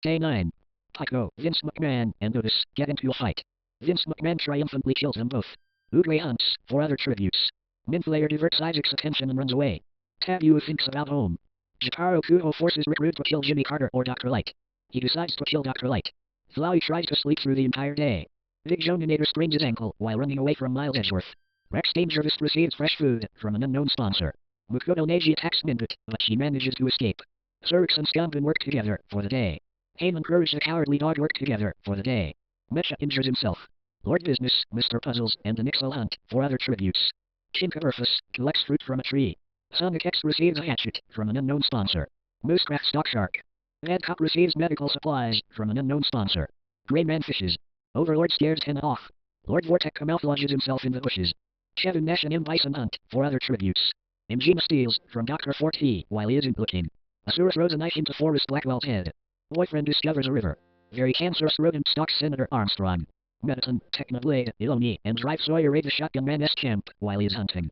Day 9. Tycho, Vince McMahon, and Otis get into a fight. Vince McMahon triumphantly kills them both. Ugrey hunts for other tributes. Minflayer diverts Isaac's attention and runs away. Tabu thinks about home. Jotaro Kuho forces Rick Rude to kill Jimmy Carter or Dr. Light. He decides to kill Dr. Light. Flowey tries to sleep through the entire day. Big Joninator sprains his ankle while running away from Miles Edgeworth. Rex Dangerous receives fresh food from an unknown sponsor. Mukoto Neji attacks Minbit, but she manages to escape. Surix and Scanpin work together for the day. Heyman and Courage the Cowardly Dog work together for the day. Mecha injures himself. Lord Business, Mr. Puzzles, and the Nixel hunt for other tributes. Chinkaverfus collects fruit from a tree. Sonic X receives a hatchet from an unknown sponsor. Moosecraft Stock Shark. Bad Cop receives medical supplies from an unknown sponsor. Greyman fishes. Overlord scares Tenna off. Lord Vortek camouflages himself in the bushes. Kevin Nash and M. Bison hunt for other tributes. Mjima steals from Dr. Forte while he isn't looking. Asura throws a knife into Forrest Blackwell's head. Boyfriend discovers a river. Very cancerous rodent stalks Senator Armstrong. Mettaton, Technoblade, Iloni, and Drive Sawyer raid the Shotgun Man-'s camp while he is hunting.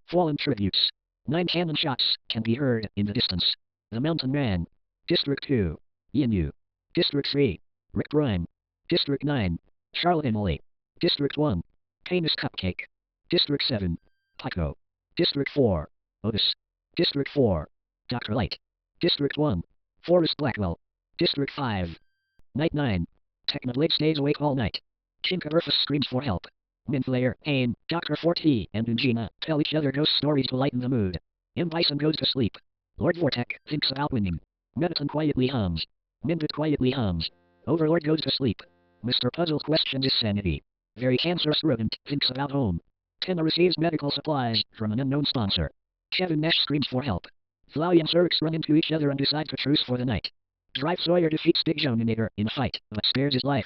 Fallen tributes. 9 cannon shots can be heard in the distance. The Mountain Man. District 2. Yinu. District 3. Rick Brime. District 9. Charlotte Emily. District 1. Canis Cupcake. District 7. Tycho. District 4. Otis. District 4. Dr. Light. District 1. Forrest Blackwell. District 5. Night 9. Technoblade stays awake all night. Chinkaverfus screams for help. Minflayer, Aim, Dr. Forte, and Ungina tell each other ghost stories to lighten the mood. M. Bison goes to sleep. Lord Vortek thinks about winning. Mettaton quietly hums. Minbit quietly hums. Overlord goes to sleep. Mr. Puzzle questions his sanity. Very cancerous rodent thinks about home. Tenna receives medical supplies from an unknown sponsor. Kevin Nash screams for help. Flowey and Surix run into each other and decide to truce for the night. Drive Sawyer defeats Big Joninator in a fight, but spares his life.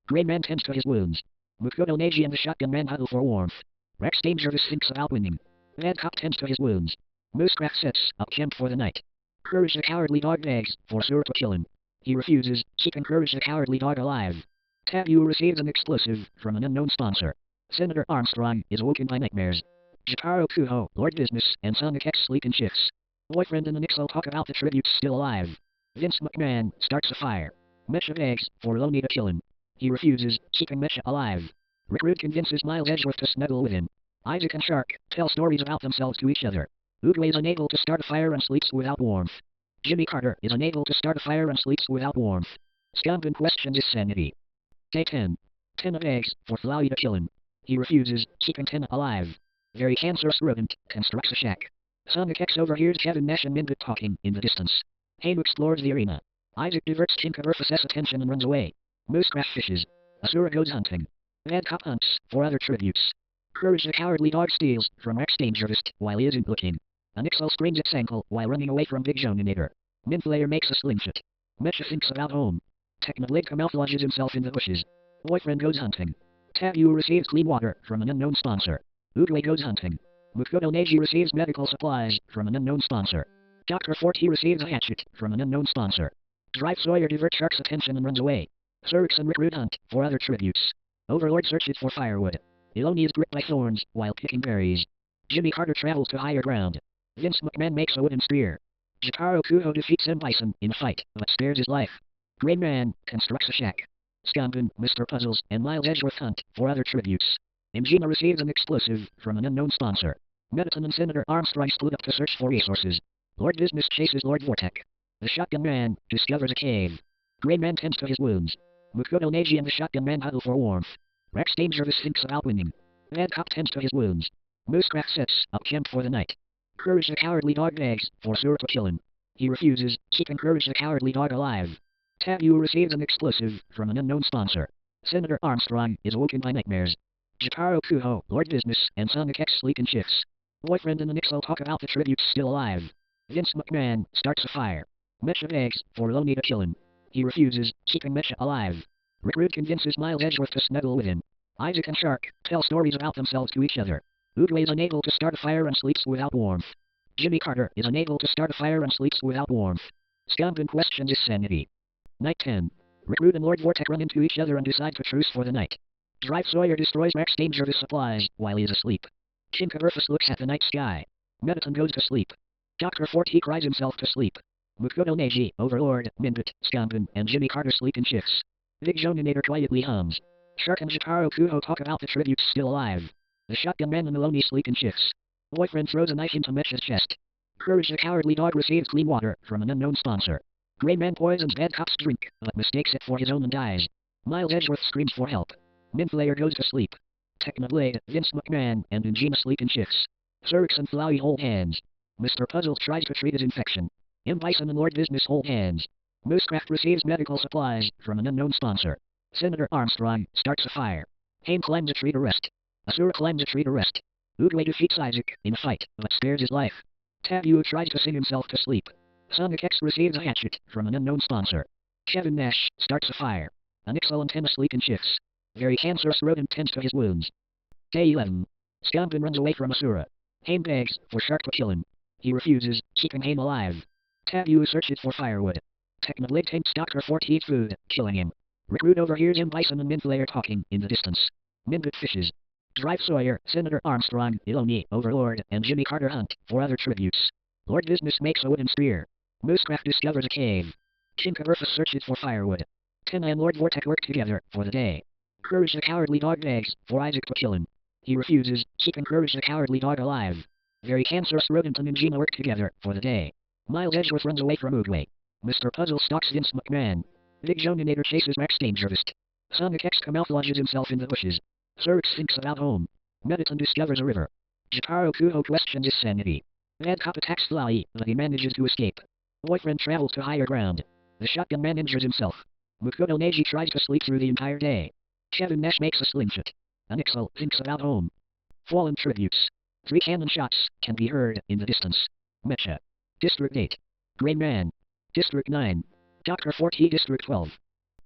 Greyman tends to his wounds. Mukoto Neji and the Shotgun Man huddle for warmth. Rex Dangerous thinks about winning. Bad Cop tends to his wounds. Moosecraft sets up camp for the night. Courage the Cowardly Dog begs for Sura to kill him. He refuses, keeping Courage the Cowardly Dog alive. Tabu receives an explosive from an unknown sponsor. Senator Armstrong is awoken by nightmares. Jotaro Kuho, Lord Business, and Sonic X sleep in shifts. Boyfriend and the Nixel talk about the tributes still alive. Vince McMahon starts a fire. Mecha begs for Loney to kill him. He refuses, keeping Mecha alive. Rick Rude convinces Miles Edgeworth to snuggle with him. Isaac and Shark tell stories about themselves to each other. Ugrey is unable to start a fire and sleeps without warmth. Jimmy Carter is unable to start a fire and sleeps without warmth. Scanpin questions his sanity. Day 10. Tenna begs for Flowey to kill him. He refuses, keeping Tenna alive. Very cancerous rodent constructs a shack. Sonic X overhears Kevin Nash and Minbit talking in the distance. Hainu explores the arena. Isaac diverts Chinkaverfus' attention and runs away. Moosecraft fishes. Asura goes hunting. Bad Cop hunts for other tributes. Courage the Cowardly Dog steals from Rex Dangerous while he isn't looking. Anixel sprains its ankle while running away from Big Joninator. Minflayer makes a slingshot. Mecha thinks about home. Technoblade camouflages himself in the bushes. Boyfriend goes hunting. Tabu receives clean water from an unknown sponsor. Ugrey goes hunting. Mukoto Neji receives medical supplies from an unknown sponsor. Dr. Forte receives a hatchet from an unknown sponsor. Drive Sawyer diverts Shark's attention and runs away. Surix and Rick Rude hunt for other tributes. Overlord searches for firewood. Iloni is gripped by thorns while picking berries. Jimmy Carter travels to higher ground. Vince McMahon makes a wooden spear. Jotaro Kuho defeats M. Bison in a fight, but spares his life. Greyman constructs a shack. Scanpin, Mr. Puzzles, and Miles Edgeworth hunt for other tributes. Mjima receives an explosive from an unknown sponsor. Mettaton and Senator Armstrong split up to search for resources. Lord Business chases Lord Vortek. The Shotgun Man discovers a cave. Greyman tends to his wounds. Mukoto Neji and the Shotgun Man huddle for warmth. Rex Dangerous thinks about winning. Bad Cop tends to his wounds. Moosecraft sets up camp for the night. Courage the Cowardly Dog begs for Sura to kill him. He refuses, keeping Courage the Cowardly Dog alive. Tabu receives an explosive from an unknown sponsor. Senator Armstrong is awoken by nightmares. Jotaro Kuho, Lord Business, and Sonic X sleep in shifts. Boyfriend and the Nixel talk about the tributes still alive. Vince McMahon starts a fire. Mecha begs for Loney to kill him. He refuses, keeping Mecha alive. Rick Rude convinces Miles Edgeworth to snuggle with him. Isaac and Shark tell stories about themselves to each other. Ugrey is unable to start a fire and sleeps without warmth. Jimmy Carter is unable to start a fire and sleeps without warmth. Scanpin questions his sanity. Night 10. Rick Rude and Lord Vortek run into each other and decide to truce for the night. Drive Sawyer destroys Rex Dangerous supplies while he is asleep. Chinkaverfus looks at the night sky. Mettaton goes to sleep. Dr. Forte cries himself to sleep. Mukoto Neji, Overlord, Minbit, Skampen, and Jimmy Carter sleep in shifts. Big Joninator quietly hums. Shark and Jotaro Kuho talk about the tributes still alive. The shotgun man and Maloney sleep in shifts. Boyfriend throws a knife into Mitch's chest. Courage the Cowardly Dog receives clean water from an unknown sponsor. Gray Man poisons bad cop's drink, but mistakes it for his own and dies. Miles Edgeworth screams for help. Minflayer goes to sleep. Technoblade, Vince McMahon, and Ujima sleep in shifts. Zerix and Flowey hold hands. Mr. Puzzles tries to treat his infection. M. Bison and Lord Business hold hands. Moosecraft receives medical supplies from an unknown sponsor. Senator Armstrong starts a fire. Haim climbs a tree to rest. Asura climbs a tree to rest. Oogway defeats Isaac in a fight, but spares his life. Tabu tries to sing himself to sleep. Sonic X receives a hatchet from an unknown sponsor. Kevin Nash starts a fire. Anixel and Tenna sleep in shifts. Very cancerous rodent tends to his wounds. Day 11. Skampen runs away from Asura. Haim begs for Shark to kill him. He refuses, keeping Haim alive. Tabu searches for firewood. Technoblade takes Dr. Fort to eat food, killing him. Recruit overhears M. Bison and Minflayer talking in the distance. Minbit fishes. Drive Sawyer, Senator Armstrong, Iloni, Overlord, and Jimmy Carter hunt for other tributes. Lord Business makes a wooden spear. Moosecraft discovers a cave. Chinkaverfus searches for firewood. Tenna and Lord Vortek work together for the day. Courage the Cowardly Dog begs for Isaac to kill him. He refuses, keeping Courage the Cowardly Dog alive. Very cancerous rodent and Ujima work together for the day. Miles Edgeworth runs away from Oogway. Mr. Puzzle stalks Vince McMahon. Big Joninator chases Max Dangerfist. Sonic X camouflages himself in the bushes. Zerix thinks about home. Mediton discovers a river. Jotaro Kuho questions his sanity. Bad cop attacks Flowey, but he manages to escape. Boyfriend travels to higher ground. The shotgun man injures himself. Mukoto Neji tries to sleep through the entire day. Kevin Nash makes a slingshot. Anixel thinks about home. Fallen tributes. 3 cannon shots can be heard in the distance. Mecha. District 8. Gray Man. District 9. Dr. Forte District 12.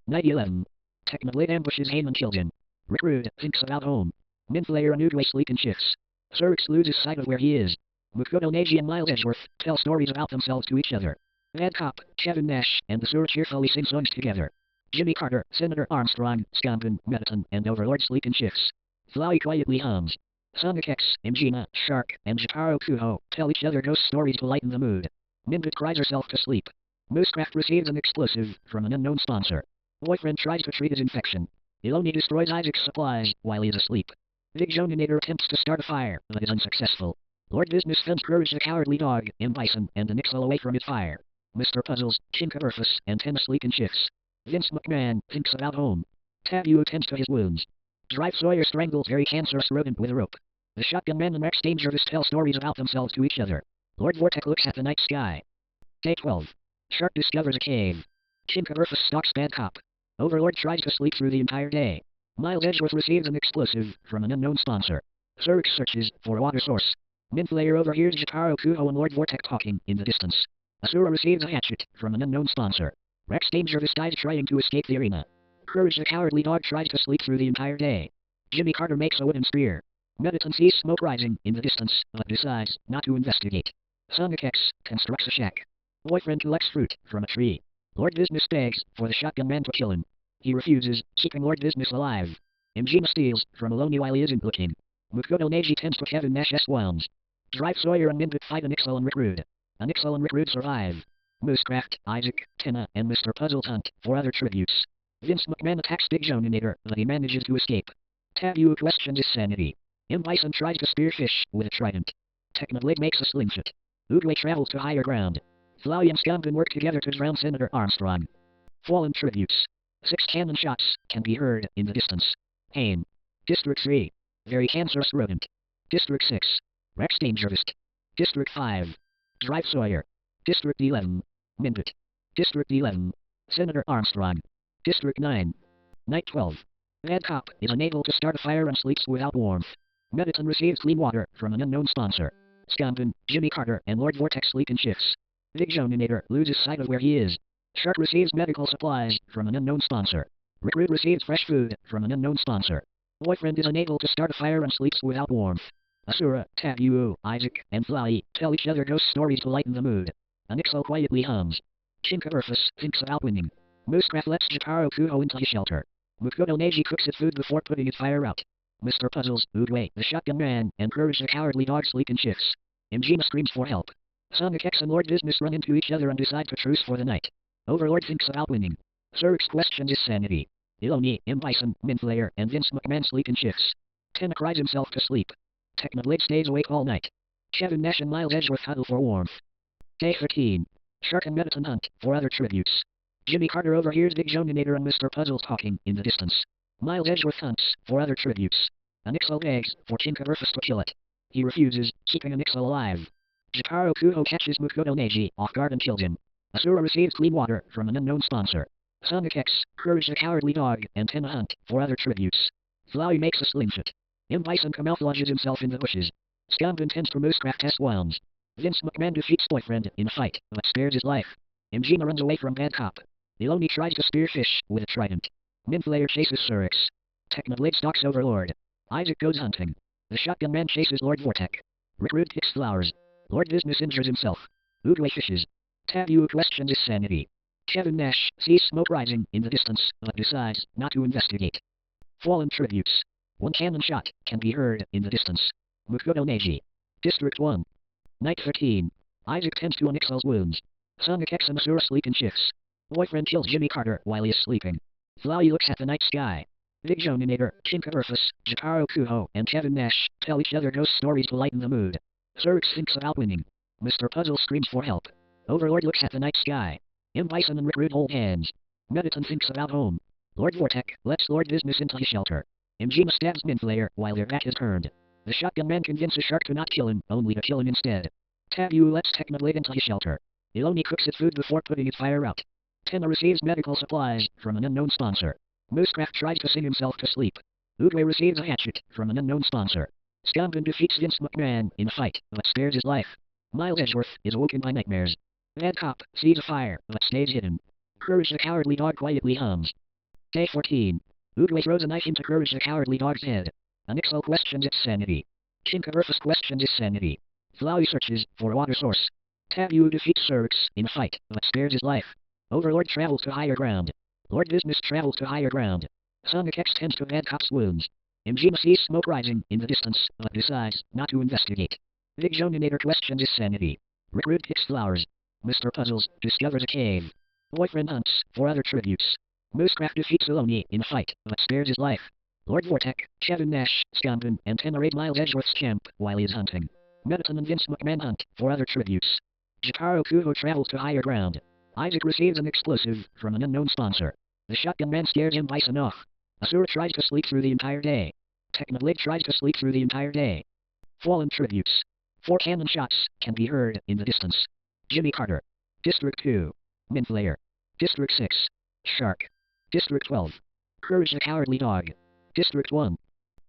Night 11. Technoblade ambushes Haim and kills him. Recruit thinks about home. Minflayer and Oogway sleep in shifts. Zerix loses sight of where he is. Mukoto Neji and Miles Edgeworth tell stories about themselves to each other. Bad Cop, Kevin Nash, and the Asura cheerfully sing songs together. Jimmy Carter, Senator Armstrong, Skampen, Mediton, and Overlord sleep in shifts. Flowey quietly hums. Sonic X, Ujima, Shark, and Jotaro Kuho tell each other ghost stories to lighten the mood. Minbit cries herself to sleep. Moosecraft receives an explosive from an unknown sponsor. Boyfriend tries to treat his infection. Iloni destroys Isaac's supplies while he is asleep. Big Joninator attempts to start a fire, but is unsuccessful. Lord Business fends Courage the Cowardly Dog, M. Bison, and Anixel away from his fire. Mr. Puzzles, Chinkaverfus, and Tenna sleep in shifts. Vince McMahon thinks about home. Tabu attends to his wounds. Drive Sawyer strangles very cancerous rodent with a rope. The shotgun man and Max Dangerous tell stories about themselves to each other. Lord Vortek looks at the night sky. Day 12. Shark discovers a cave. Chinkaverfus stalks Bad Cop. Overlord tries to sleep through the entire day. Miles Edgeworth receives an explosive from an unknown sponsor. Zerix searches for a water source. Minflayer overhears Jotaro Kuho and Lord Vortek talking in the distance. Asura receives a hatchet from an unknown sponsor. Rex Dangerous dies trying to escape the arena. Courage the Cowardly Dog tries to sleep through the entire day. Jimmy Carter makes a wooden spear. Mediton sees smoke rising in the distance, but decides not to investigate. Sonic X constructs a shack. Boyfriend collects fruit from a tree. Lord Business begs for the shotgun man to kill him. He refuses, keeping Lord Business alive. Ujima steals from Iloni while he isn't looking. Mukoto Neji tends to Kevin Nash's wounds. Drive Sawyer and Minbit fight Anixel and Recruit. Anixel and Recruit survive. Moosecraft, Isaac, Tenna, and Mr. Puzzles hunt for other tributes. Vince McMahon attacks Big Joninator, but he manages to escape. Tabu questions his sanity. M. Bison tries to spear fish with a trident. Technoblade makes a slingshot. Oogway travels to higher ground. Flowey and Skampen work together to drown Senator Armstrong. Fallen tributes. 6 cannon shots can be heard in the distance. Haim. District 3. Very cancerous rodent. District 6. Rex Dangerous. District 5. Drive Sawyer. District 11. Minbit. District 11. Senator Armstrong. District 9. Night 12. Bad Cop is unable to start a fire and sleeps without warmth. Mediton receives clean water from an unknown sponsor. Skampen, Jimmy Carter, and Lord Vortek sleep in shifts. Big Joninator loses sight of where he is. Shark receives medical supplies from an unknown sponsor. Recruit receives fresh food from an unknown sponsor. Boyfriend is unable to start a fire and sleeps without warmth. Asura, Tabu, Isaac, and Flowey tell each other ghost stories to lighten the mood. Anixel quietly hums. Chinkaverfus thinks about winning. Moosecraft lets Jotaro Kuho into his shelter. Mukoto Neji cooks his food before putting his fire out. Mr. Puzzles, Oogway, the shotgun man, and Courage the Cowardly Dog sleep in shifts. Ujima screams for help. Sonic X and Lord Dismas run into each other and decide to truce for the night. Overlord thinks about winning. Zurich questions his sanity. Iloni, M. Bison, Minflayer, and Vince McMahon sleep in shifts. Tenna cries himself to sleep. Technoblade stays awake all night. Kevin Nash and Miles Edgeworth huddle for warmth. Day 13. Shark and Mettaton hunt for other tributes. Jimmy Carter overhears Big Joninator and Mr. Puzzles talking in the distance. Miles Edgeworth hunts for other tributes. Anixel begs for Chinkaverfus to kill it. He refuses, keeping Anixel alive. Jotaro Kuho catches Mukoto Neji off guard and kills him. Asura receives clean water from an unknown sponsor. Sonic X, Courage the Cowardly Dog, and Tenna hunt for other tributes. Flowey makes a slingshot. M. Bison camouflages himself in the bushes. Scamp intends to Moosecraft S-Wounds. Vince McMahon defeats boyfriend in a fight, but spares his life. Mjima runs away from bad cop. Iloni tries to spear fish with a trident. Minflayer chases Surix. Technoblade stalks Overlord. Isaac goes hunting. The Shotgun Man chases Lord Vortek. Rickrude kicks flowers. Lord Dismas injures himself. Oogway fishes. Tabu questions his sanity. Kevin Nash sees smoke rising in the distance, but decides not to investigate. Fallen tributes. One cannon shot can be heard in the distance. Mukoto Neji. District 1. Night 13. Isaac tends to Anixel's wounds. Sonic X and Asura sleep in shifts. Boyfriend kills Jimmy Carter while he is sleeping. Flowey looks at the night sky. Big Joninator, Chinkaverfus, Jotaro Kuho, and Kevin Nash tell each other ghost stories to lighten the mood. Zurich thinks about winning. Mr. Puzzle screams for help. Overlord looks at the night sky. M. Bison and Rickrude hold hands. Mettaton thinks about home. Lord Vortek lets Lord Dismas into his shelter. Mjima stabs Minflayer while their back is turned. The Shotgun Man convinces Shark to not kill him, only to kill him instead. Tabu lets Technoblade into his shelter. Iloni cooks its food before putting its fire out. Tenna receives medical supplies from an unknown sponsor. Moosecraft tries to sing himself to sleep. Oogway receives a hatchet from an unknown sponsor. Scampin defeats Vince McMahon in a fight, but spares his life. Miles Edgeworth is awoken by nightmares. Bad cop sees a fire, but stays hidden. Courage the Cowardly Dog quietly hums. Day 14. Oogway throws a knife into Courage the Cowardly Dog's head. Anixel questions its sanity. Chinkaverfus questions his sanity. Flowey searches for a water source. Tabu defeats Surix in a fight, but spares his life. Overlord travels to higher ground. Lord Dismas travels to higher ground. Sonic X tends to bad cop's wounds. Mjima sees smoke rising in the distance, but decides not to investigate. Big Joninator questions his sanity. Rickrude picks flowers. Mr. Puzzles discovers a cave. Boyfriend hunts for other tributes. Moosecraft defeats Iloni in a fight, but spares his life. Lord Vortek, Kevin Nash, Scampin, and Tenna raid Miles Edgeworth's camp while he is hunting. Mettaton and Vince McMahon hunt for other tributes. Jotaro Kuho travels to higher ground. Isaac receives an explosive from an unknown sponsor. The Shotgun Man scares M. Bison off. Asura tries to sleep through the entire day. Technoblade tries to sleep through the entire day. Fallen tributes. 4 cannon shots can be heard in the distance. Jimmy Carter. District 2. Minflayer. District 6. Shark. District 12. Courage the Cowardly Dog. District 1.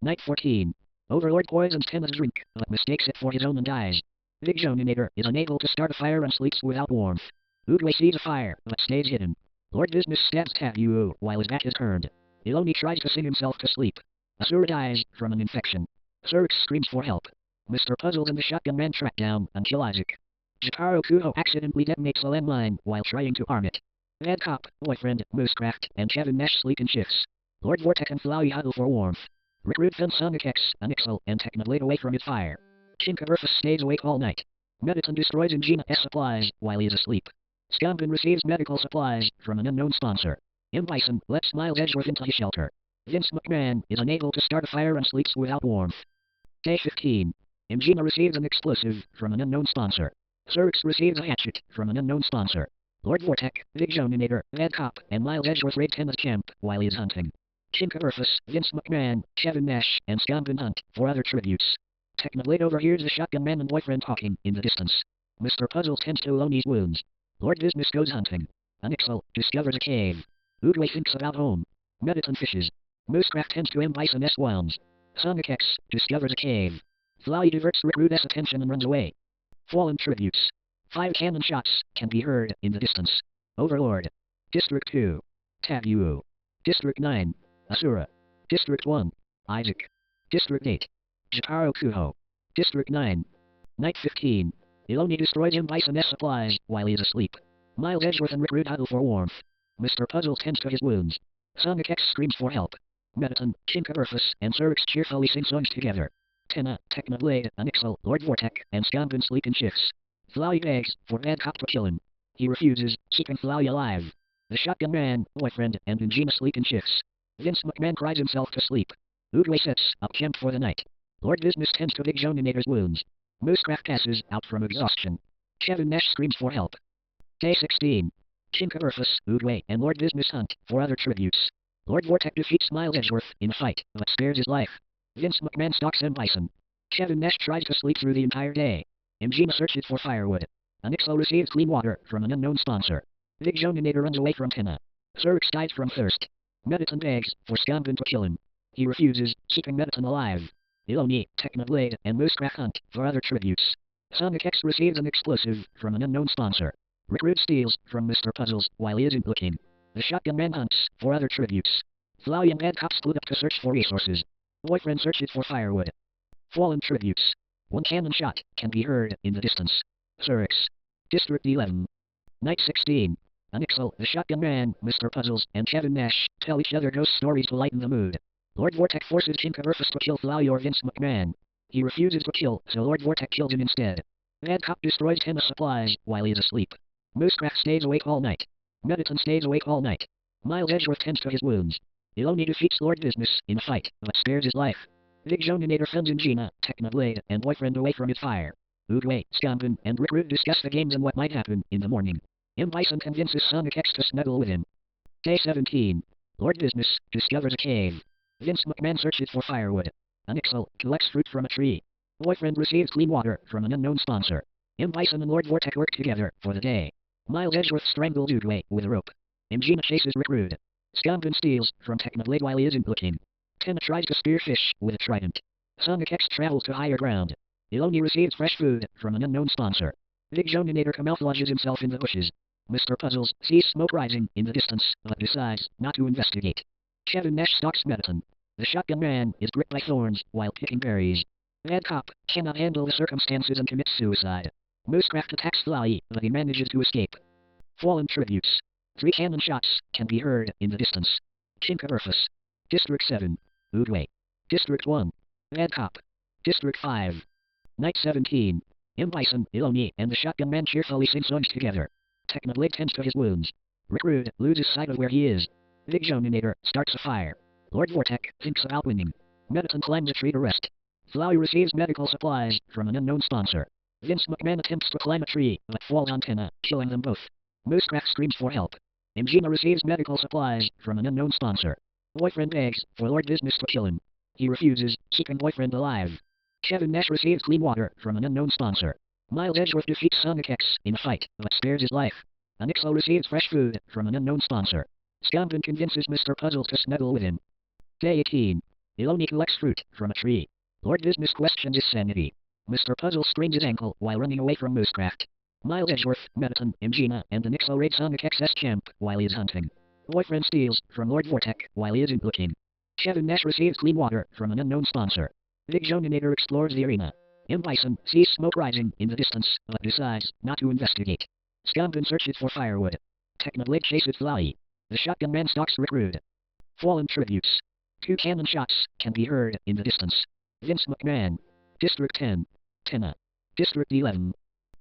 Night 14. Overlord poisons Tenna's drink, but mistakes it for his own and dies. Big Joninator is unable to start a fire and sleeps without warmth. Oogway sees a fire, but stays hidden. Lord Dismas stabs Tabu while his back is turned. Iloni tries to sing himself to sleep. Asura dies from an infection. Zurich screams for help. Mr. Puzzles and the Shotgun Man track down and kill Isaac. Jotaro Kuho accidentally detonates a landmine while trying to arm it. Bad cop, boyfriend, Moosecraft, and Kevin Nash sleep in shifts. Lord Vortek and Flowey huddle for warmth. Rickrude fends Sonic X, Anixel, and Technoblade away from his fire. Chinkaverfus stays awake all night. Mettaton destroys Mjima's supplies while he is asleep. Scampin receives medical supplies from an unknown sponsor. M. Bison lets Miles Edgeworth into his shelter. Vince McMahon is unable to start a fire and sleeps without warmth. Day 15. Mjima receives an explosive from an unknown sponsor. Zurix receives a hatchet from an unknown sponsor. Lord Vortek, Big Joninator, Bad Cop, and Miles Edgeworth raid Tenna's camp while he is hunting. Chinkaverfus, Vince McMahon, Kevin Nash, and Scampin hunt for other tributes. Technoblade overhears the Shotgun Man and boyfriend talking in the distance. Mr. Puzzles tends to Iloni's wounds. Lord Dismas goes hunting. Anixel discovers a cave. Oogway thinks about home. Mettaton fishes. Moosecraft tends to M. Bison S-Wounds. Sonic X discovers a cave. Flowey diverts Rickrude's attention and runs away. Fallen tributes. 5 cannon shots can be heard in the distance. Overlord. District 2. Tabu. District 9. Asura. District 1. Isaac. District 8. Jotaro Kuho. District 9. Night 15. Iloni destroys M. Bison's supplies while he is asleep. Miles Edgeworth and Rickrude huddle for warmth. Mr. Puzzles tends to his wounds. Sonic X screams for help. Mettaton, Chinkaverfus, and Zurix cheerfully sing songs together. Tenna, Technoblade, Anixel, Lord Vortek, and Scampin sleep in shifts. Flowey begs for Bad Cop to kill him. He refuses, keeping Flowey alive. The Shotgun Man, boyfriend, and Ingina sleep in shifts. Vince McMahon cries himself to sleep. Uguay sets up camp for the night. Lord Business tends to Big Joninator's wounds. Moosecraft passes out from exhaustion. Kevin Nash screams for help. Day 16. Shinkaburfus, Uguay, and Lord Business hunt for other tributes. Lord Vortek defeats Miles Edgeworth in a fight, but spares his life. Vince McMahon stalks M. Bison. Kevin Nash tries to sleep through the entire day. Ingina searches for firewood. Anixo receives clean water from an unknown sponsor. Big Joninator runs away from Tina. Cyrix dies from thirst. Mediton begs for Scanvin to kill him. He refuses, keeping Mediton alive. Iloni, Technoblade, and Moosecraft hunt for other tributes. Sonic X receives an explosive from an unknown sponsor. Rick steals from Mr. Puzzles while he isn't looking. The Shotgun Man hunts for other tributes. Flowey and Bad Cop split up to search for resources. Boyfriend searches for firewood. Fallen tributes. One cannon shot can be heard in the distance. Cyrix. District 11. Night 16. Anixel, the Shotgun Man, Mr. Puzzles, and Kevin Nash tell each other ghost stories to lighten the mood. Lord Vortek forces Shinkaburfus to kill Flowey or Vince McMahon. He refuses to kill, so Lord Vortek kills him instead. Bad Cop destroys Tennis supplies while he is asleep. Moosecraft stays awake all night. Mediton stays awake all night. Miles Edgeworth tends to his wounds. Iloni defeats Lord Business in a fight, but spares his life. Big Joninator sends Ingina, Technoblade, and boyfriend away from his fire. Uguay, Scanvin, and Rick discuss the games and what might happen in the morning. M. Bison convinces Sonic X to snuggle with him. Day 17. Lord Business discovers a cave. Vince McMahon searches for firewood. Anixel collects fruit from a tree. Boyfriend receives clean water from an unknown sponsor. M. Bison and Lord Vortek work together for the day. Miles Edgeworth strangles Uguay with a rope. Ingina chases Rick Rude. Scanvin steals from Technoblade while he isn't looking. Tina tries to spear fish with a trident. Sonic X travels to higher ground. Iloni receives fresh food from an unknown sponsor. Big Joninator camouflages himself in the bushes. Mr. Puzzles sees smoke rising in the distance, but decides not to investigate. Kevin Nash stalks Mediton. The Shotgun Man is gripped by thorns while picking berries. Bad Cop cannot handle the circumstances and commits suicide. Moosecraft attacks Flowey, but he manages to escape. Fallen tributes. 3 cannon shots can be heard in the distance. Shinkaburfus. District 7. Uguay. District 1. Bad Cop. District 5. Night 17. M. Bison, Iloni, and the Shotgun Man cheerfully sing songs together. Technoblade tends to his wounds. Rick Rude loses sight of where he is. Big Joninator starts a fire. Lord Vortek thinks about winning. Mediton climbs a tree to rest. Flowey receives medical supplies from an unknown sponsor. Vince McMahon attempts to climb a tree, but falls on Tina, killing them both. Moosecraft screams for help. Ingina receives medical supplies from an unknown sponsor. Boyfriend begs for Lord Business to kill him. He refuses, keeping boyfriend alive. Kevin Nash receives clean water from an unknown sponsor. Miles Edgeworth defeats Sonic X in a fight, but spares his life. Anixel receives fresh food from an unknown sponsor. Scanvin convinces Mr. Puzzle to snuggle with him. Day 18. Iloni collects fruit from a tree. Lord Business questions his sanity. Mr. Puzzle sprains his ankle while running away from Moosecraft. Miles Edgeworth, Mediton, Ingina, and Anixel raid Sonic X's camp while he is hunting. Boyfriend steals from Lord Vortek while he isn't looking. Kevin Nash receives clean water from an unknown sponsor. Big Joninator explores the arena. M. Bison sees smoke rising in the distance, but decides not to investigate. Scanvin searches for firewood. Technoblade chases Flowey. The Shotgun Man stalks Rick Rude. Fallen tributes. 2 cannon shots can be heard in the distance. Vince McMahon. District 10. Tina. District 11.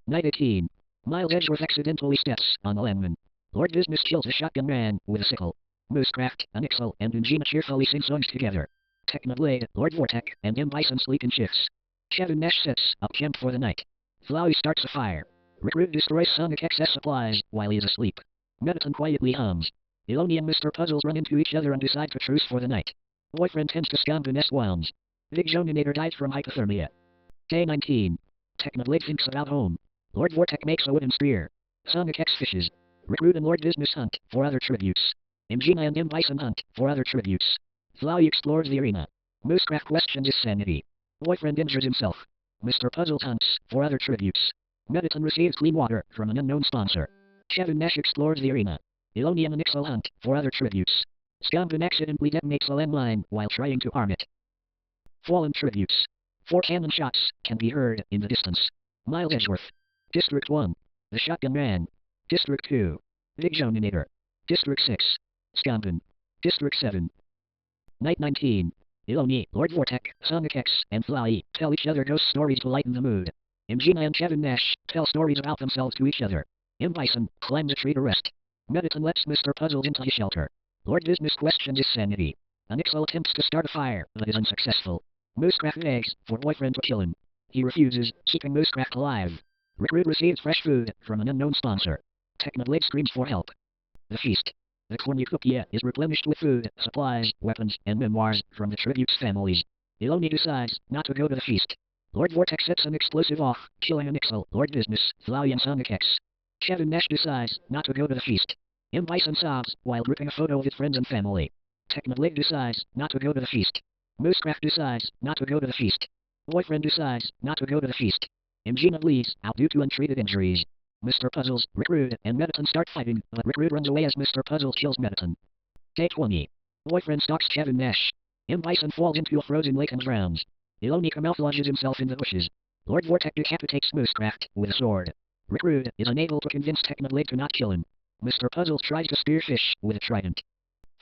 Night 18. Miles Edgeworth accidentally steps on a lemon. Lord Business kills the Shotgun Man with a sickle. Moosecraft, Anixel, and Ingina cheerfully sing songs together. Technoblade, Lord Vortek, and M. Bison sleep in shifts. Kevin Nash sets up camp for the night. Flowey starts a fire. Rick Rude destroys Sonic X's supplies while he is asleep. Mediton quietly hums. Iloni and Mr. Puzzles run into each other and decide to truce for the night. Boyfriend tends to Scanvin S. wounds. Big Joninator dies from hypothermia. Day 19. Technoblade thinks about home. Lord Vortek makes a wooden spear. Sonic X fishes. Rick Rude and Lord Business hunt for other tributes. Ingina and M. Bison hunt for other tributes. Flowey explores the arena. Moosecraft questions his sanity. Boyfriend injures himself. Mr. Puzzle hunts for other tributes. Mediton receives clean water from an unknown sponsor. Kevin Nash explores the arena. Iloni and Anixel hunt for other tributes. Scanvin accidentally detonates a landmine while trying to arm it. Fallen tributes. 4 cannon shots can be heard in the distance. Miles Edgeworth. District 1. The Shotgun Man. District 2. Big Joninator. District 6. Scanvin. District 7. Night 19. Iloni, Lord Vortek, Sonic X, and Flowey tell each other ghost stories to lighten the mood. Gina and Kevin Nash tell stories about themselves to each other. Bison climbs a tree to rest. Mettaton lets Mr. Puzzles into his shelter. Lord Business questions his sanity. Anixel attempts to start a fire, but is unsuccessful. Moosecraft begs for boyfriend to kill him. He refuses, keeping Moosecraft alive. Rickroot receives fresh food from an unknown sponsor. Technoblade screams for help. The feast. The cornucopia is replenished with food, supplies, weapons, and memoirs from the tributes families. Iloni decides not to go to the feast. Lord Vortex sets an explosive off, killing Anixel, Lord Business, Flowey, and Sonic X. Kevin Nash decides not to go to the feast. Bison sobs while gripping a photo of his friends and family. Technoblade decides not to go to the feast. Moosecraft decides not to go to the feast. Boyfriend decides not to go to the feast. Gina bleeds out due to untreated injuries. Mr. Puzzles, Rickroot, and Mettaton start fighting, but Rickroot runs away as Mr. Puzzles kills Mettaton. Day 20. Boyfriend stalks Kevin Nash. Bison falls into a frozen lake and drowns. Iloni camouflages himself in the bushes. Lord Vortex decapitates Moosecraft with a sword. Rickroot is unable to convince Technoblade to not kill him. Mr. Puzzles tries to spear fish with a trident.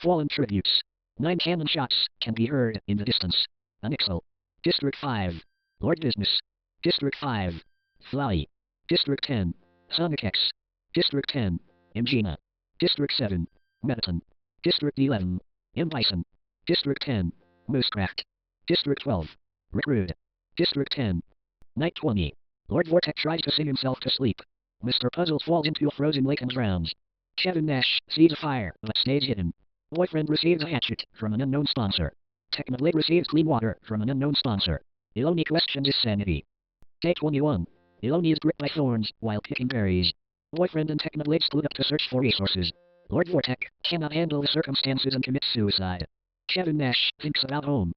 Fallen tributes. 9 cannon shots can be heard in the distance. Anixel. District 5. Lord Business. District 5. Flowey. District 10. Sonic X. District 10. Gina. District 7. Mettaton. District 11. Bison. District 10. Moosecraft. District 12. Rickroot. District 10. Night 20. Lord Vortex tries to sing himself to sleep. Mr. Puzzles falls into a frozen lake and drowns. Kevin Nash sees a fire, but stays hidden. Boyfriend receives a hatchet from an unknown sponsor. Technoblade receives clean water from an unknown sponsor. Iloni questions his sanity. Day 21. Iloni is gripped by thorns while picking berries. Boyfriend and Technoblade split up to search for resources. Lord Vortex cannot handle the circumstances and commits suicide. Kevin Nash thinks about home.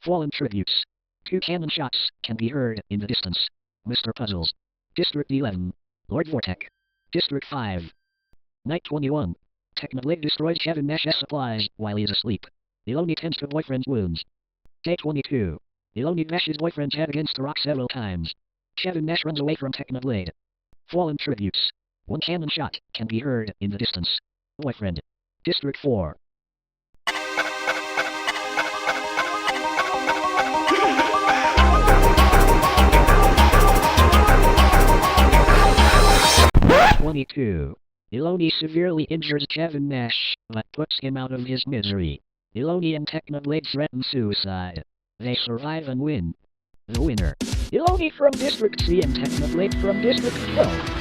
Fallen tributes. 2 cannon shots can be heard in the distance. Mr. Puzzles. District 11. Lord Vortex. District 5. Night 21. Technoblade destroys Kevin Nash's supplies while he is asleep. Iloni tends to boyfriend's wounds. Day 22. Iloni bashes boyfriend's head against the rock several times. Kevin Nash runs away from Technoblade. Fallen tributes. 1 cannon shot can be heard in the distance. Boyfriend. District 4. Day 22. Iloni severely injures Kevin Nash, but puts him out of his misery. Iloni and Technoblade threaten suicide. They survive and win. The winner. Iloni from District C and Technoblade from District 12.